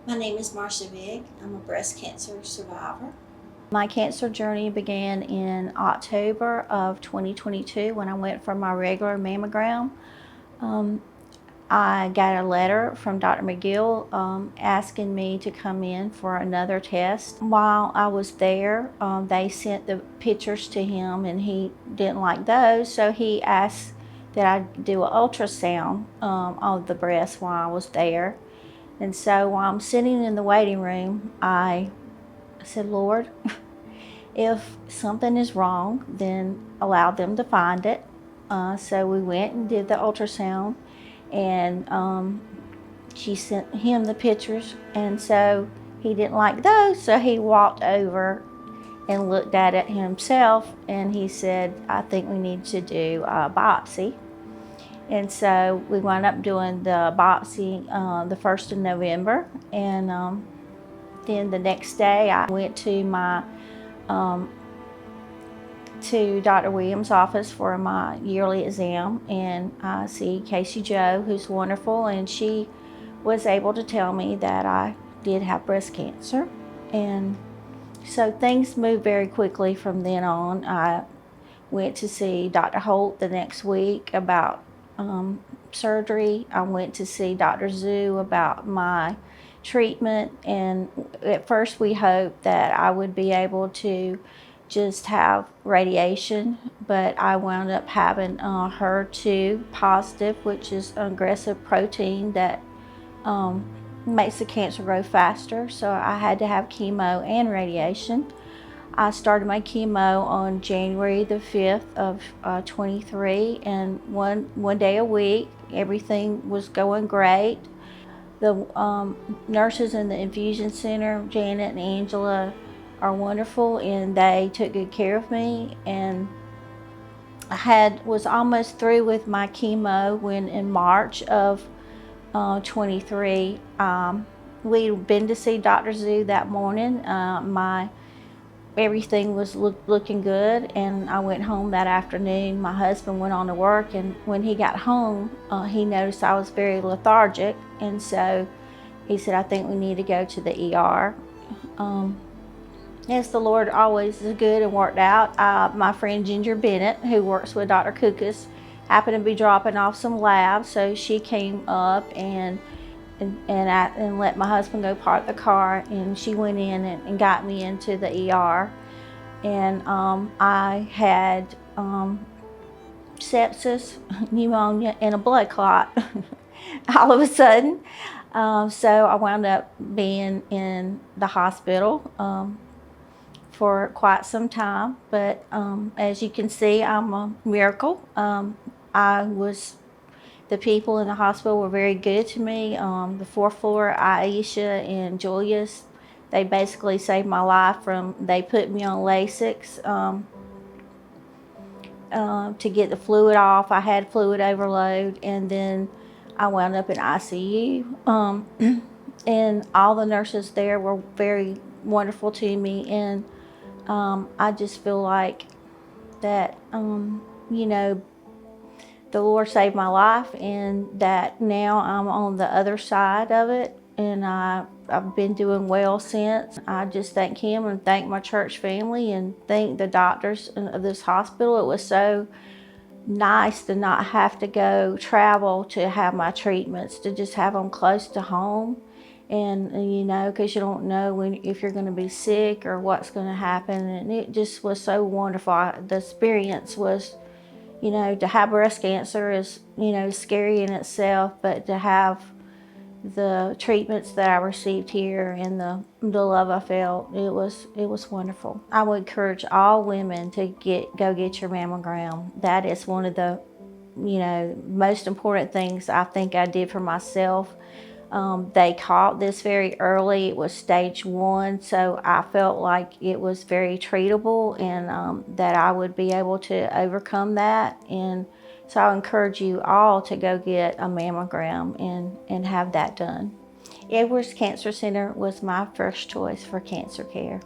My name is Marsha Vick. I'm a breast cancer survivor. My cancer journey began in October of 2022 when I went for my regular mammogram. Um, I got a letter from Dr. McGill asking me to come in for another test. While I was there, they sent the pictures to him and he didn't like those, so he asked that I do an ultrasound of the breast while I was there. And so while I'm sitting in the waiting room, I said, Lord, if something is wrong, then allow them to find it. So we went and did the ultrasound, and she sent him the pictures, and so he didn't like those, so he walked over and looked at it himself, and he said, I think we need to do a biopsy. And so we wound up doing the biopsy the 1st of November, and then the next day I went to my to Dr. Williams' office for my yearly exam, and I see Casey Joe, who's wonderful, and she was able to tell me that I did have breast cancer. And so things moved very quickly from then on. I went to see Dr. Holt the next week about surgery. I went to see Dr. Zhu about my treatment, and at first we hoped that I would be able to just have radiation, but I wound up having HER2 positive, which is an aggressive protein that makes the cancer grow faster. So I had to have chemo and radiation. I started my chemo on January the 5th of 23, and one day a week. Everything was going great. The nurses in the infusion center, Janet and Angela, are wonderful, and they took good care of me. And I was almost through with my chemo when in March of 23, we'd been to see Dr. Zhu that morning. Everything was looking good, and I went home that afternoon. My husband went on to work, and when he got home, he noticed I was very lethargic, and so he said, I think we need to go to the ER. Yes, the Lord always is good and worked out. My friend Ginger Bennett, who works with Dr. Kukas, happened to be dropping off some labs, so she came up and let my husband go park the car, and she went in and got me into the ER. And I had sepsis, pneumonia, and a blood clot all of a sudden. So I wound up being in the hospital for quite some time. But as you can see, I'm a miracle. The people in the hospital were very good to me. The fourth floor, Aisha and Julius, they basically saved my life. They put me on Lasix to get the fluid off. I had fluid overload, and then I wound up in ICU. And all the nurses there were very wonderful to me, and I just feel like that, the Lord saved my life, and that now I'm on the other side of it, and I've been doing well since. I just thank Him and thank my church family and thank the doctors of this hospital. It was so nice to not have to go travel to have my treatments, to just have them close to home. And because you don't know if you're going to be sick or what's going to happen. And it just was so wonderful. The experience was, to have breast cancer is, scary in itself, but to have the treatments that I received here and the love I felt, it was wonderful. I would encourage all women to go get your mammogram. That is one of the, most important things I think I did for myself. They caught this very early. It was stage 1, so I felt like it was very treatable, and that I would be able to overcome that. And so I encourage you all to go get a mammogram and have that done. Edwards Cancer Center was my first choice for cancer care.